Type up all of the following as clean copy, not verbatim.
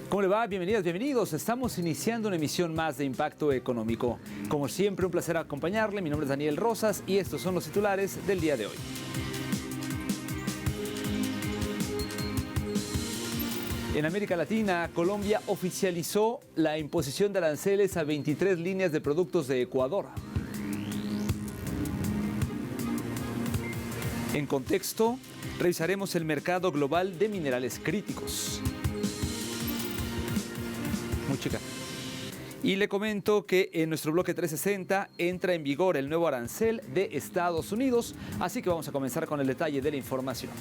¿Cómo le va? Bienvenidas, bienvenidos. Estamos iniciando una emisión más de Impacto Económico. Como siempre, un placer acompañarle. Mi nombre es Daniel Rosas y estos son los titulares del día de hoy. En América Latina, Colombia oficializó la imposición de aranceles a 23 líneas de productos de Ecuador. En contexto, revisaremos el mercado global de minerales críticos. Muy chica. Y le comento que en nuestro bloque 360 entra en vigor el nuevo arancel de Estados Unidos, así que vamos a comenzar con el detalle de la información.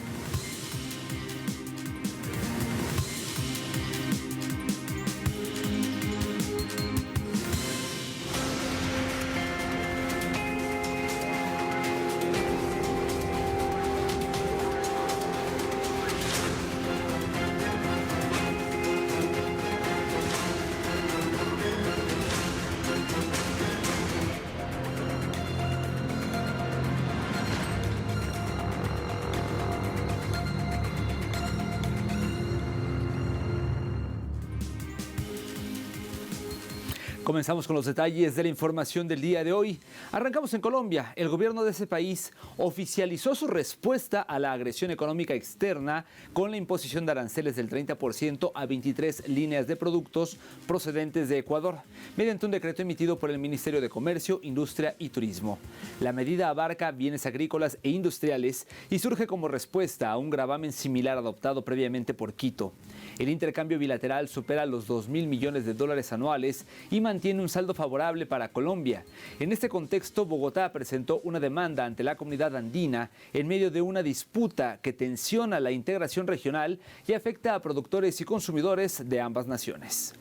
Comenzamos con los detalles de la información del día de hoy. Arrancamos en Colombia. El gobierno de ese país oficializó su respuesta a la agresión económica externa con la imposición de aranceles del 30% a 23 líneas de productos procedentes de Ecuador, mediante un decreto emitido por el Ministerio de Comercio, Industria y Turismo. La medida abarca bienes agrícolas e industriales y surge como respuesta a un gravamen similar adoptado previamente por Quito. El intercambio bilateral supera los 2.000 millones de dólares anuales y mantiene un saldo favorable para Colombia. En este contexto, Bogotá presentó una demanda ante la comunidad andina en medio de una disputa que tensiona la integración regional y afecta a productores y consumidores de ambas naciones.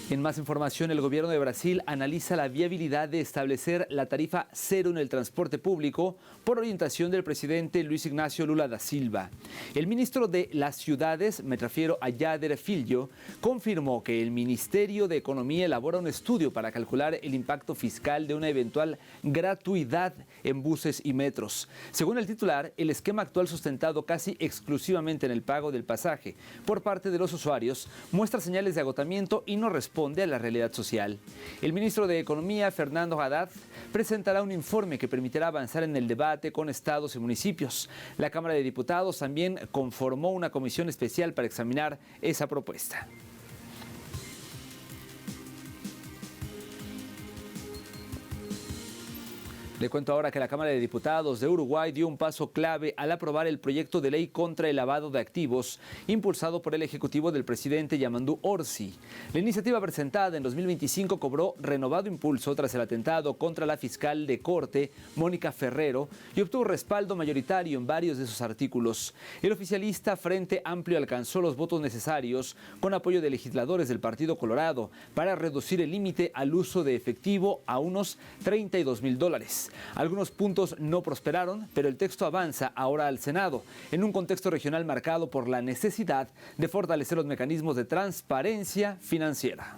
En más información, el gobierno de Brasil analiza la viabilidad de establecer la tarifa cero en el transporte público por orientación del presidente Luis Ignacio Lula da Silva. El ministro de las Ciudades, me refiero a Jader Filho, confirmó que el Ministerio de Economía elabora un estudio para calcular el impacto fiscal de una eventual gratuidad en buses y metros. Según el titular, el esquema actual sustentado casi exclusivamente en el pago del pasaje por parte de los usuarios muestra señales de agotamiento y no responde a la realidad social. El ministro de Economía, Fernando Haddad, presentará un informe que permitirá avanzar en el debate con estados y municipios. La Cámara de Diputados también conformó una comisión especial para examinar esa propuesta. Le cuento ahora que la Cámara de Diputados de Uruguay dio un paso clave al aprobar el proyecto de ley contra el lavado de activos impulsado por el Ejecutivo del presidente Yamandú Orsi. La iniciativa presentada en 2025 cobró renovado impulso tras el atentado contra la fiscal de Corte, Mónica Ferrero, y obtuvo respaldo mayoritario en varios de sus artículos. El oficialista Frente Amplio alcanzó los votos necesarios con apoyo de legisladores del Partido Colorado para reducir el límite al uso de efectivo a unos $32.000. Algunos puntos no prosperaron, pero el texto avanza ahora al Senado, en un contexto regional marcado por la necesidad de fortalecer los mecanismos de transparencia financiera.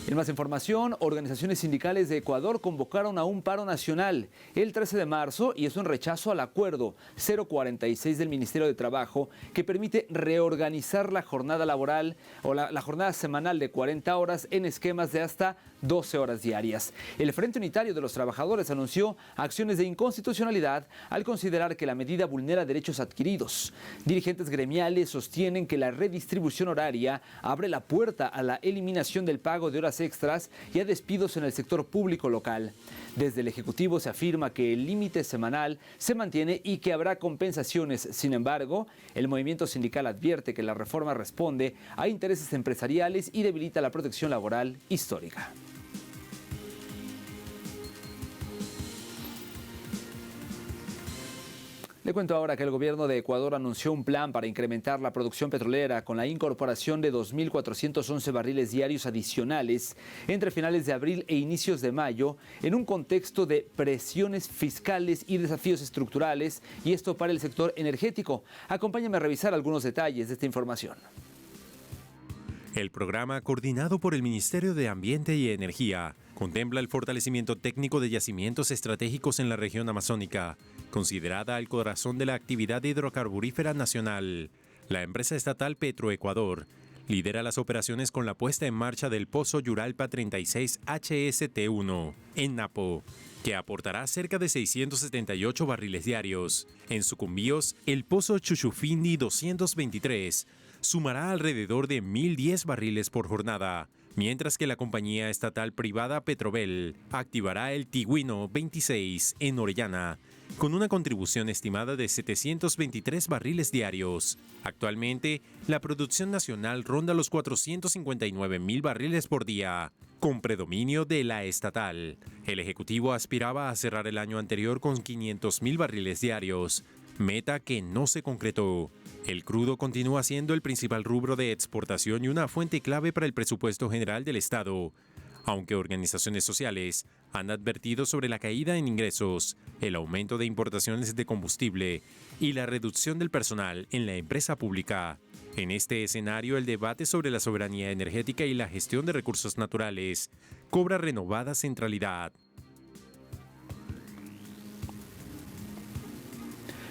En más información, organizaciones sindicales de Ecuador convocaron a un paro nacional el 13 de marzo y es un rechazo al acuerdo 046 del Ministerio de Trabajo que permite reorganizar la jornada laboral o la jornada semanal de 40 horas en esquemas de hasta 12 horas diarias. El Frente Unitario de los Trabajadores anunció acciones de inconstitucionalidad al considerar que la medida vulnera derechos adquiridos. Dirigentes gremiales sostienen que la redistribución horaria abre la puerta a la eliminación del pago de horas extras y a despidos en el sector público local. Desde el Ejecutivo se afirma que el límite semanal se mantiene y que habrá compensaciones. Sin embargo, el movimiento sindical advierte que la reforma responde a intereses empresariales y debilita la protección laboral histórica. Le cuento ahora que el gobierno de Ecuador anunció un plan para incrementar la producción petrolera con la incorporación de 2.411 barriles diarios adicionales entre finales de abril e inicios de mayo en un contexto de presiones fiscales y desafíos estructurales, y esto para el sector energético. Acompáñame a revisar algunos detalles de esta información. El programa, coordinado por el Ministerio de Ambiente y Energía, contempla el fortalecimiento técnico de yacimientos estratégicos en la región amazónica, considerada el corazón de la actividad hidrocarburífera nacional. La empresa estatal Petroecuador lidera las operaciones con la puesta en marcha del Pozo Yuralpa 36 HST1 en Napo, que aportará cerca de 678 barriles diarios. En Sucumbíos, el Pozo Chuchufindi 223 sumará alrededor de 1.010 barriles por jornada, mientras que la compañía estatal privada Petrobel activará el Tigüino 26 en Orellana, con una contribución estimada de 723 barriles diarios. Actualmente, la producción nacional ronda los 459.000 barriles por día, con predominio de la estatal. El Ejecutivo aspiraba a cerrar el año anterior con 500.000 barriles diarios, meta que no se concretó. El crudo continúa siendo el principal rubro de exportación y una fuente clave para el presupuesto general del Estado, aunque organizaciones sociales han advertido sobre la caída en ingresos, el aumento de importaciones de combustible y la reducción del personal en la empresa pública. En este escenario, el debate sobre la soberanía energética y la gestión de recursos naturales cobra renovada centralidad.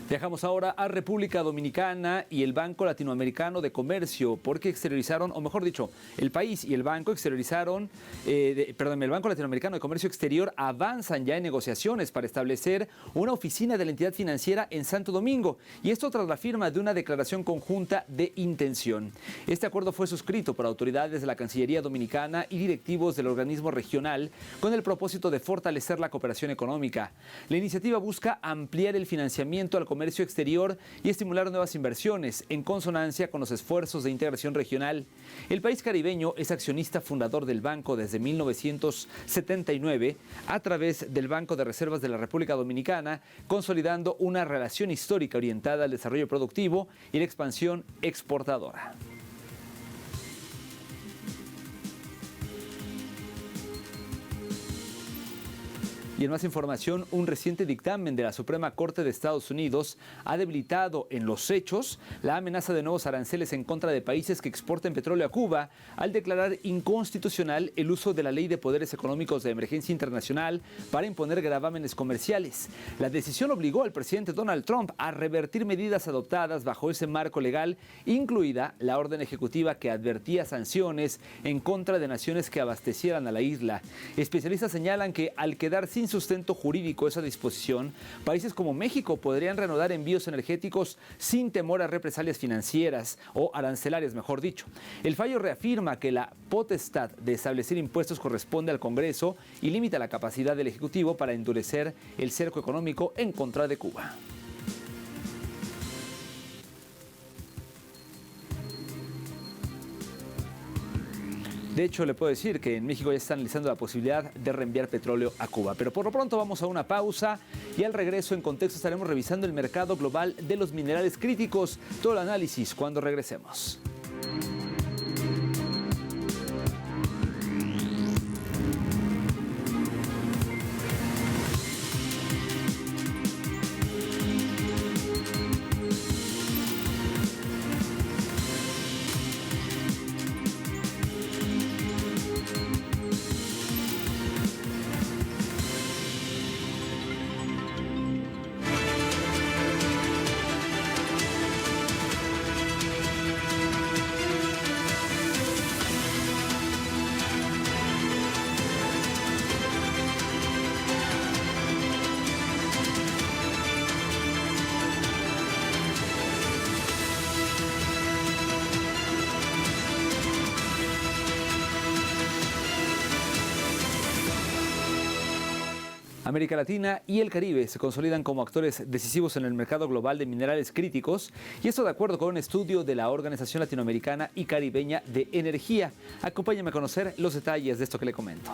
Viajamos ahora a República Dominicana y el Banco Latinoamericano de Comercio, porque exteriorizaron, o mejor dicho, el país y el banco exteriorizaron, el Banco Latinoamericano de Comercio Exterior avanzan ya en negociaciones para establecer una oficina de la entidad financiera en Santo Domingo, y esto tras la firma de una declaración conjunta de intención. Este acuerdo fue suscrito por autoridades de la Cancillería Dominicana y directivos del organismo regional con el propósito de fortalecer la cooperación económica. La iniciativa busca ampliar el financiamiento al comercio exterior y estimular nuevas inversiones en consonancia con los esfuerzos de integración regional. El país caribeño es accionista fundador del banco desde 1979 a través del Banco de Reservas de la República Dominicana, consolidando una relación histórica orientada al desarrollo productivo y la expansión exportadora. Y en más información, un reciente dictamen de la Suprema Corte de Estados Unidos ha debilitado en los hechos la amenaza de nuevos aranceles en contra de países que exporten petróleo a Cuba al declarar inconstitucional el uso de la Ley de Poderes Económicos de Emergencia Internacional para imponer gravámenes comerciales. La decisión obligó al presidente Donald Trump a revertir medidas adoptadas bajo ese marco legal, incluida la orden ejecutiva que advertía sanciones en contra de naciones que abastecieran a la isla. Especialistas señalan que al quedar sin sustento jurídico esa disposición, países como México podrían reanudar envíos energéticos sin temor a represalias financieras o arancelarias, mejor dicho. El fallo reafirma que la potestad de establecer impuestos corresponde al Congreso y limita la capacidad del Ejecutivo para endurecer el cerco económico en contra de Cuba. De hecho, le puedo decir que en México ya está analizando la posibilidad de reenviar petróleo a Cuba. Pero por lo pronto vamos a una pausa y al regreso en contexto estaremos revisando el mercado global de los minerales críticos. Todo el análisis cuando regresemos. América Latina y el Caribe se consolidan como actores decisivos en el mercado global de minerales críticos, y esto de acuerdo con un estudio de la Organización Latinoamericana y Caribeña de Energía. Acompáñame a conocer los detalles de esto que le comento.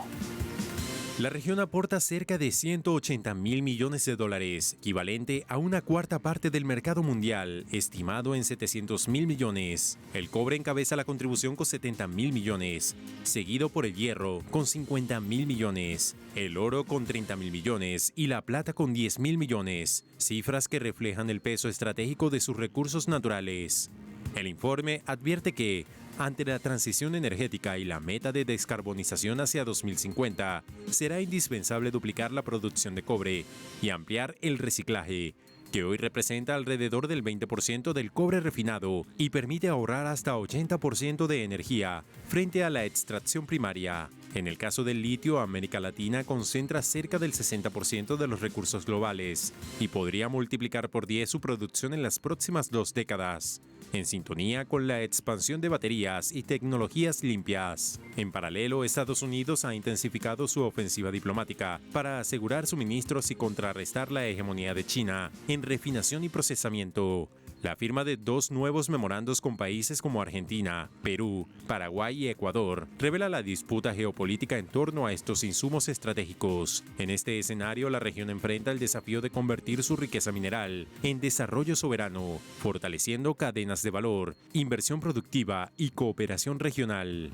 La región aporta cerca de 180.000 millones de dólares, equivalente a una cuarta parte del mercado mundial, estimado en 700.000 millones. El cobre encabeza la contribución con 70.000 millones, seguido por el hierro con 50.000 millones, el oro con 30.000 millones y la plata con 10.000 millones, cifras que reflejan el peso estratégico de sus recursos naturales. El informe advierte que, Ante la transición energética y la meta de descarbonización hacia 2050, será indispensable duplicar la producción de cobre y ampliar el reciclaje, que hoy representa alrededor del 20% del cobre refinado y permite ahorrar hasta 80% de energía frente a la extracción primaria. En el caso del litio, América Latina concentra cerca del 60% de los recursos globales y podría multiplicar por 10 su producción en las próximas 2 décadas, en sintonía con la expansión de baterías y tecnologías limpias. En paralelo, Estados Unidos ha intensificado su ofensiva diplomática para asegurar suministros y contrarrestar la hegemonía de China en refinación y procesamiento. La firma de 2 nuevos memorandos con países como Argentina, Perú, Paraguay y Ecuador revela la disputa geopolítica en torno a estos insumos estratégicos. En este escenario, la región enfrenta el desafío de convertir su riqueza mineral en desarrollo soberano, fortaleciendo cadenas de valor, inversión productiva y cooperación regional.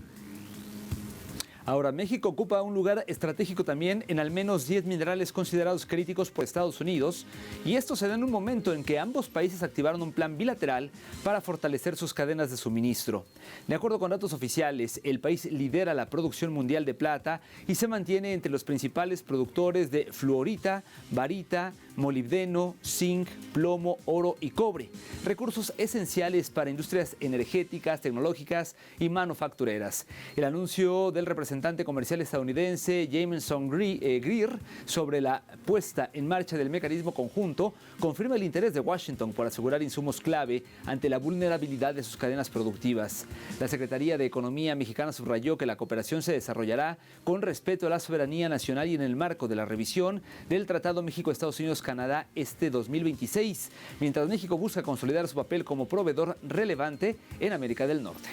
Ahora, México ocupa un lugar estratégico también en al menos 10 minerales considerados críticos por Estados Unidos, y esto se da en un momento en que ambos países activaron un plan bilateral para fortalecer sus cadenas de suministro. De acuerdo con datos oficiales, el país lidera la producción mundial de plata y se mantiene entre los principales productores de fluorita, barita, molibdeno, zinc, plomo, oro y cobre, recursos esenciales para industrias energéticas, tecnológicas y manufactureras. El anuncio del representante comercial estadounidense Jameson Greer sobre la puesta en marcha del mecanismo conjunto confirma el interés de Washington por asegurar insumos clave ante la vulnerabilidad de sus cadenas productivas. La Secretaría de Economía mexicana subrayó que la cooperación se desarrollará con respeto a la soberanía nacional y en el marco de la revisión del Tratado México-Estados Unidos-Canadá este 2026, mientras México busca consolidar su papel como proveedor relevante en América del Norte.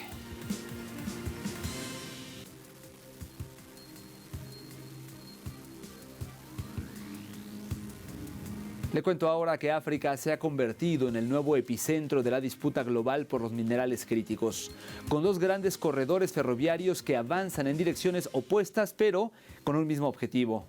Le cuento ahora que África se ha convertido en el nuevo epicentro de la disputa global por los minerales críticos, con 2 grandes corredores ferroviarios que avanzan en direcciones opuestas pero con un mismo objetivo: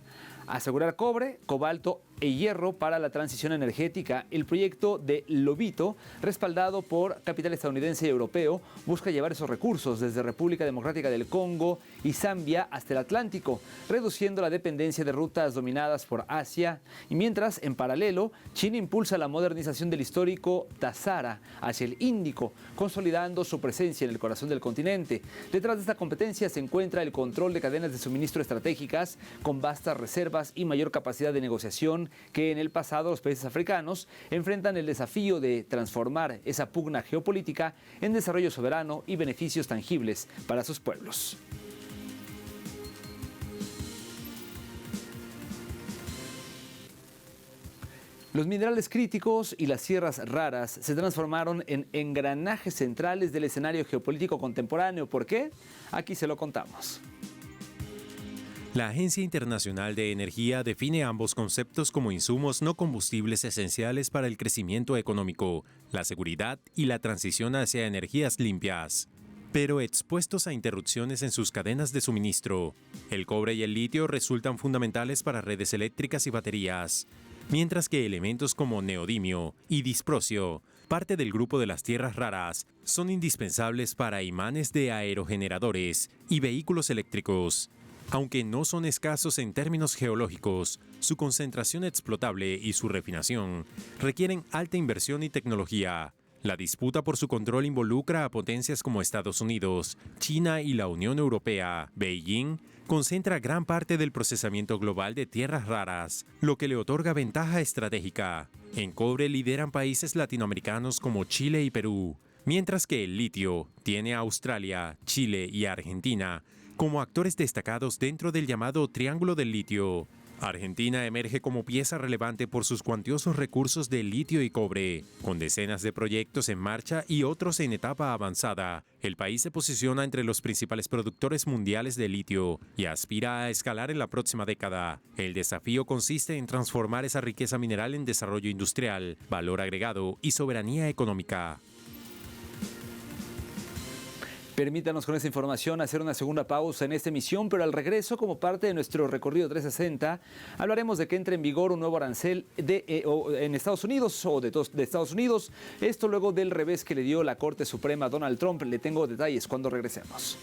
asegurar cobre, cobalto e hierro para la transición energética. El proyecto de Lobito, respaldado por capital estadounidense y europeo, busca llevar esos recursos desde República Democrática del Congo y Zambia hasta el Atlántico, reduciendo la dependencia de rutas dominadas por Asia. Y mientras, en paralelo, China impulsa la modernización del histórico Tazara hacia el Índico, consolidando su presencia en el corazón del continente. Detrás de esta competencia se encuentra el control de cadenas de suministro estratégicas con vastas reservas y mayor capacidad de negociación que en el pasado los países africanos enfrentan el desafío de transformar esa pugna geopolítica en desarrollo soberano y beneficios tangibles para sus pueblos. Los minerales críticos y las tierras raras se transformaron en engranajes centrales del escenario geopolítico contemporáneo. ¿Por qué? Aquí se lo contamos. La Agencia Internacional de Energía define ambos conceptos como insumos no combustibles esenciales para el crecimiento económico, la seguridad y la transición hacia energías limpias, pero expuestos a interrupciones en sus cadenas de suministro. El cobre y el litio resultan fundamentales para redes eléctricas y baterías, mientras que elementos como neodimio y disprosio, parte del grupo de las tierras raras, son indispensables para imanes de aerogeneradores y vehículos eléctricos. Aunque no son escasos en términos geológicos, su concentración explotable y su refinación requieren alta inversión y tecnología. La disputa por su control involucra a potencias como Estados Unidos, China y la Unión Europea. Beijing concentra gran parte del procesamiento global de tierras raras, lo que le otorga ventaja estratégica. En cobre lideran países latinoamericanos como Chile y Perú, mientras que el litio tiene a Australia, Chile y Argentina como actores destacados dentro del llamado Triángulo del Litio. Argentina emerge como pieza relevante por sus cuantiosos recursos de litio y cobre, con decenas de proyectos en marcha y otros en etapa avanzada. El país se posiciona entre los principales productores mundiales de litio y aspira a escalar en la próxima década. El desafío consiste en transformar esa riqueza mineral en desarrollo industrial, valor agregado y soberanía económica. Permítanos con esta información hacer una segunda pausa en esta emisión, pero al regreso, como parte de nuestro recorrido 360, hablaremos de que entre en vigor un nuevo arancel en Estados Unidos de Estados Unidos. Esto luego del revés que le dio la Corte Suprema a Donald Trump. Le tengo detalles cuando regresemos.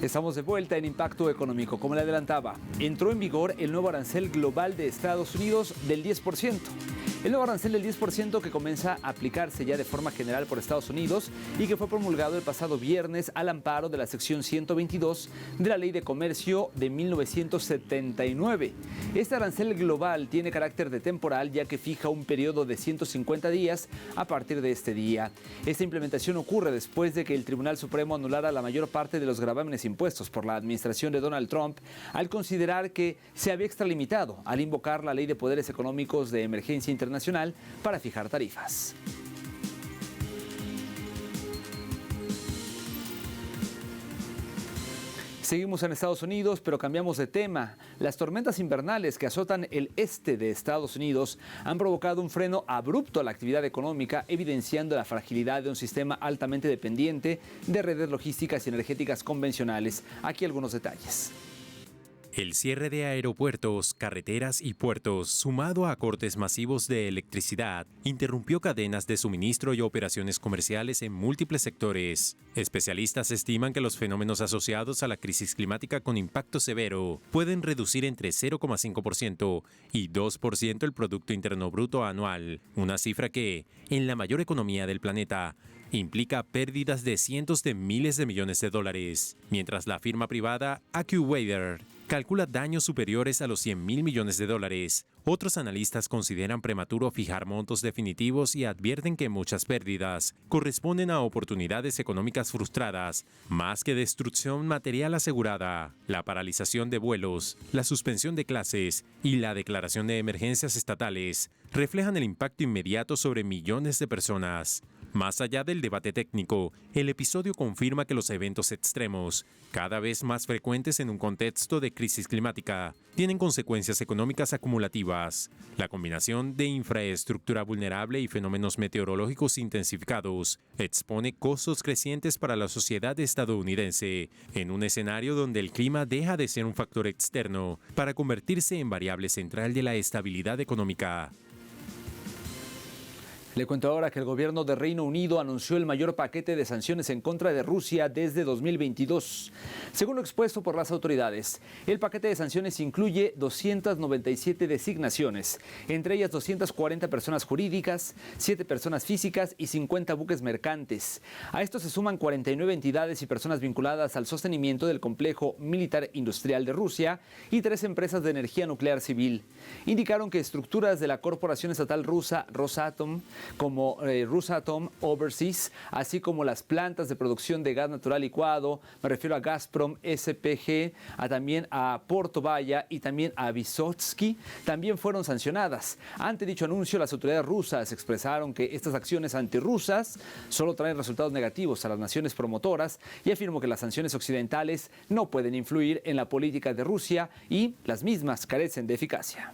Estamos de vuelta en Impacto Económico. Como le adelantaba, entró en vigor el nuevo arancel global de Estados Unidos del 10%. El nuevo arancel del 10% que comienza a aplicarse ya de forma general por Estados Unidos y que fue promulgado el pasado viernes al amparo de la sección 122 de la Ley de Comercio de 1979. Este arancel global tiene carácter de temporal, ya que fija un periodo de 150 días a partir de este día. Esta implementación ocurre después de que el Tribunal Supremo anulara la mayor parte de los gravámenes impuestos por la administración de Donald Trump al considerar que se había extralimitado al invocar la Ley de Poderes Económicos de Emergencia Internacional para fijar tarifas. Seguimos en Estados Unidos, pero cambiamos de tema. Las tormentas invernales que azotan el este de Estados Unidos han provocado un freno abrupto a la actividad económica, evidenciando la fragilidad de un sistema altamente dependiente de redes logísticas y energéticas convencionales. Aquí algunos detalles. El cierre de aeropuertos, carreteras y puertos, sumado a cortes masivos de electricidad, interrumpió cadenas de suministro y operaciones comerciales en múltiples sectores. Especialistas estiman que los fenómenos asociados a la crisis climática con impacto severo pueden reducir entre 0,5% y 2% el Producto Interno Bruto anual, una cifra que, en la mayor economía del planeta, implica pérdidas de cientos de miles de millones de dólares, mientras la firma privada AccuWeather calcula daños superiores a los 100,000 millones de dólares. Otros analistas consideran prematuro fijar montos definitivos y advierten que muchas pérdidas corresponden a oportunidades económicas frustradas, más que destrucción material asegurada. La paralización de vuelos, la suspensión de clases y la declaración de emergencias estatales reflejan el impacto inmediato sobre millones de personas. Más allá del debate técnico, el episodio confirma que los eventos extremos, cada vez más frecuentes en un contexto de crisis climática, tienen consecuencias económicas acumulativas. La combinación de infraestructura vulnerable y fenómenos meteorológicos intensificados expone costos crecientes para la sociedad estadounidense, en un escenario donde el clima deja de ser un factor externo para convertirse en variable central de la estabilidad económica. Le cuento ahora que el gobierno de Reino Unido anunció el mayor paquete de sanciones en contra de Rusia desde 2022. Según lo expuesto por las autoridades, el paquete de sanciones incluye 297 designaciones, entre ellas 240 personas jurídicas, 7 personas físicas y 50 buques mercantes. A esto se suman 49 entidades y personas vinculadas al sostenimiento del complejo militar industrial de Rusia y 3 empresas de energía nuclear civil. Indicaron que estructuras de la corporación estatal rusa Rosatom, como Rosatom Overseas, así como las plantas de producción de gas natural licuado, me refiero a Gazprom, SPG, también a Portovaya y también a Vysotsky, también fueron sancionadas. Ante dicho anuncio, las autoridades rusas expresaron que estas acciones antirrusas solo traen resultados negativos a las naciones promotoras y afirmó que las sanciones occidentales no pueden influir en la política de Rusia y las mismas carecen de eficacia.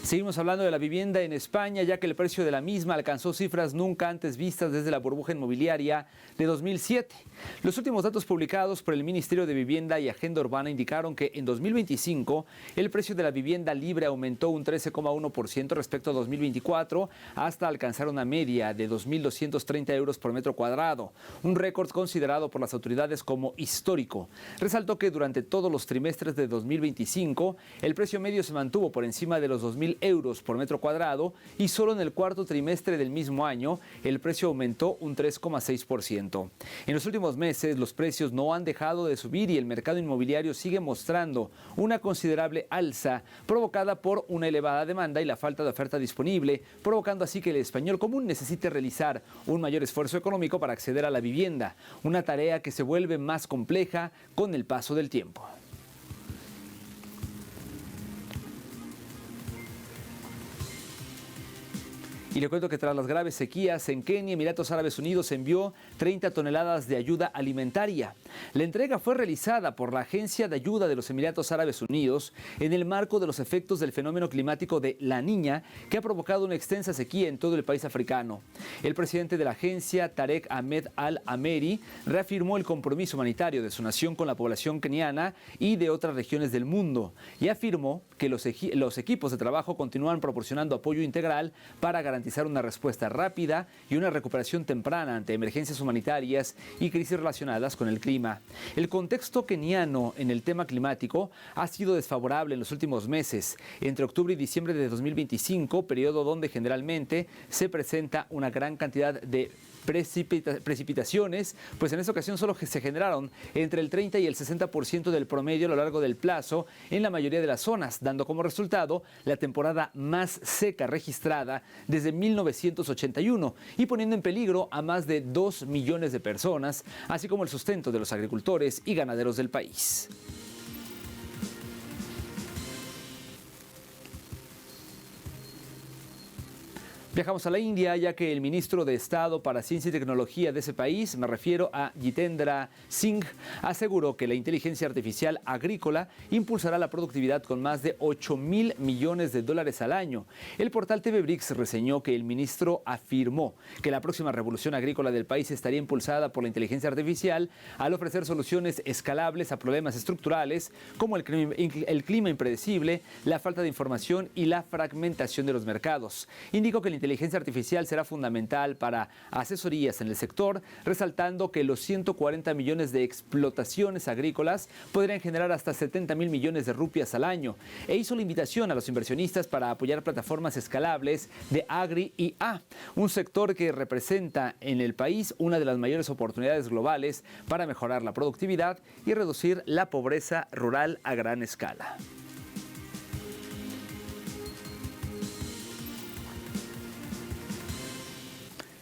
Seguimos hablando de la vivienda en España, ya que el precio de la misma alcanzó cifras nunca antes vistas desde la burbuja inmobiliaria de 2007. Los últimos datos publicados por el Ministerio de Vivienda y Agenda Urbana indicaron que en 2025 el precio de la vivienda libre aumentó un 13,1% respecto a 2024 hasta alcanzar una media de 2.230 euros por metro cuadrado, un récord considerado por las autoridades como histórico. Resaltó que durante todos los trimestres de 2025 el precio medio se mantuvo por encima de los 2.000 euros por metro cuadrado y solo en el cuarto trimestre del mismo año el precio aumentó un 3,6%. En los últimos meses los precios no han dejado de subir y el mercado inmobiliario sigue mostrando una considerable alza provocada por una elevada demanda y la falta de oferta disponible, provocando así que el español común necesite realizar un mayor esfuerzo económico para acceder a la vivienda, una tarea que se vuelve más compleja con el paso del tiempo. Y le cuento que tras las graves sequías en Kenia, Emiratos Árabes Unidos envió 30 toneladas de ayuda alimentaria. La entrega fue realizada por la Agencia de Ayuda de los Emiratos Árabes Unidos en el marco de los efectos del fenómeno climático de La Niña, que ha provocado una extensa sequía en todo el país africano. El presidente de la agencia, Tarek Ahmed Al-Ameri, reafirmó el compromiso humanitario de su nación con la población keniana y de otras regiones del mundo y afirmó que los equipos de trabajo continúan proporcionando apoyo integral para garantizar una respuesta rápida y una recuperación temprana ante emergencias humanitarias y crisis relacionadas con el clima. El contexto keniano en el tema climático ha sido desfavorable en los últimos meses. Entre octubre y diciembre de 2025, periodo donde generalmente se presenta una gran cantidad de precipitaciones, pues en esta ocasión solo se generaron entre el 30 y el 60% del promedio a lo largo del plazo en la mayoría de las zonas, dando como resultado la temporada más seca registrada desde 1981 y poniendo en peligro a más de 2 millones de personas, así como el sustento de los agricultores y ganaderos del país. Viajamos a la India, ya que el ministro de Estado para Ciencia y Tecnología de ese país, me refiero a Jitendra Singh, aseguró que la inteligencia artificial agrícola impulsará la productividad con más de 8,000 millones de dólares al año. El portal TV Bricks reseñó que el ministro afirmó que la próxima revolución agrícola del país estaría impulsada por la inteligencia artificial al ofrecer soluciones escalables a problemas estructurales como el clima impredecible, la falta de información y la fragmentación de los mercados. Indicó que la inteligencia artificial será fundamental para asesorías en el sector, resaltando que los 140 millones de explotaciones agrícolas podrían generar hasta 70,000 millones de rupias al año, e hizo la invitación a los inversionistas para apoyar plataformas escalables de Agri-IA, un sector que representa en el país una de las mayores oportunidades globales para mejorar la productividad y reducir la pobreza rural a gran escala.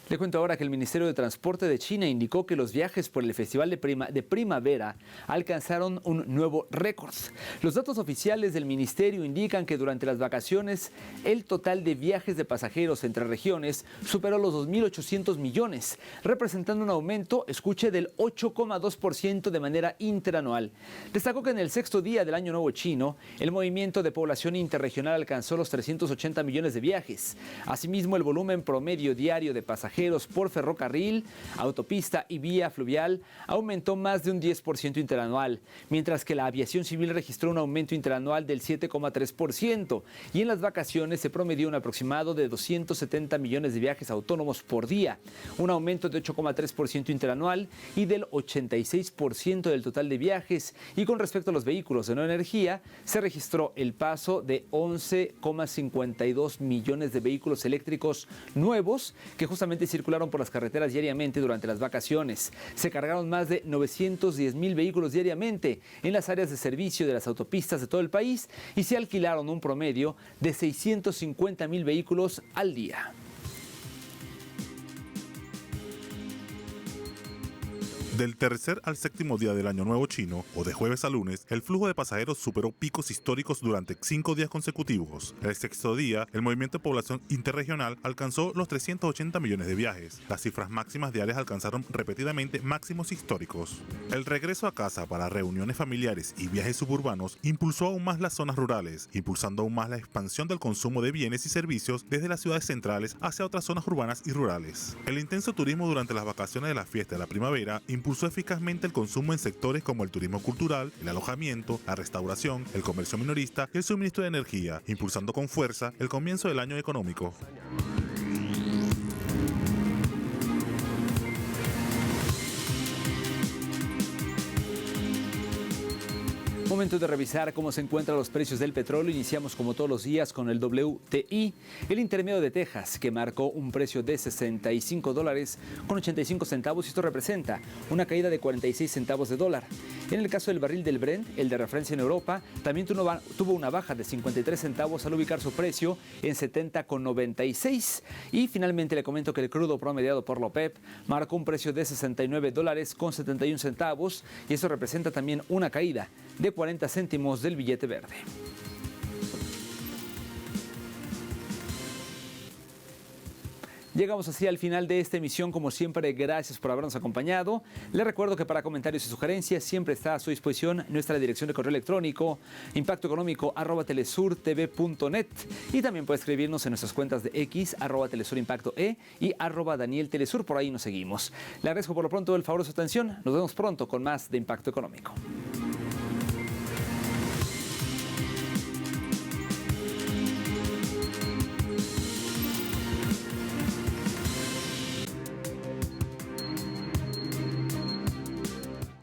Le cuento ahora que el Ministerio de Transporte de China indicó que los viajes por el Festival de Primavera alcanzaron un nuevo récord. Los datos oficiales del ministerio indican que durante las vacaciones el total de viajes de pasajeros entre regiones superó los 2.800 millones, representando un aumento, escuche, del 8,2% de manera interanual. Destacó que en el sexto día del Año Nuevo Chino, el movimiento de población interregional alcanzó los 380 millones de viajes. Asimismo, el volumen promedio diario de pasajeros por ferrocarril, autopista y vía fluvial aumentó más de un 10% interanual, mientras que la aviación civil registró un aumento interanual del 7,3% y en las vacaciones se promedió un aproximado de 270 millones de viajes autónomos por día, un aumento de 8,3% interanual y del 86% del total de viajes. Y con respecto a los vehículos de no energía, se registró el paso de 11,52 millones de vehículos eléctricos nuevos que justamente circularon por las carreteras diariamente durante las vacaciones. Se cargaron más de 910,000 vehículos diariamente en las áreas de servicio de las autopistas de todo el país y se alquilaron un promedio de 650,000 vehículos al día. Del tercer al séptimo día del Año Nuevo Chino, o de jueves a lunes, el flujo de pasajeros superó picos históricos durante 5 días consecutivos. El sexto día, el movimiento de población interregional alcanzó los 380 millones de viajes. Las cifras máximas diarias alcanzaron repetidamente máximos históricos. El regreso a casa para reuniones familiares y viajes suburbanos impulsó aún más las zonas rurales, impulsando aún más la expansión del consumo de bienes y servicios desde las ciudades centrales hacia otras zonas urbanas y rurales. El intenso turismo durante las vacaciones de la fiesta de la primavera impulsó eficazmente el consumo en sectores como el turismo cultural, el alojamiento, la restauración, el comercio minorista y el suministro de energía, impulsando con fuerza el comienzo del año económico. Momento de revisar cómo se encuentran los precios del petróleo. Iniciamos como todos los días con el WTI, el intermedio de Texas, que marcó un precio de $65.85 y esto representa una caída de 46 centavos de dólar. En el caso del barril del Brent, el de referencia en Europa, también tuvo una baja de 53 centavos al ubicar su precio en 70,96. Y finalmente le comento que el crudo promediado por la OPEP marcó un precio de $69.71 y eso representa también una caída de 40 céntimos del billete verde. Llegamos así al final de esta emisión. Como siempre, gracias por habernos acompañado. Les recuerdo que para comentarios y sugerencias siempre está a su disposición nuestra dirección de correo electrónico impactoeconómico@telesurtv.net y también puede escribirnos en nuestras cuentas de X @telesurimpactoe y @danieltelesur. Por ahí nos seguimos. Le agradezco por lo pronto el favor de su atención. Nos vemos pronto con más de Impacto Económico.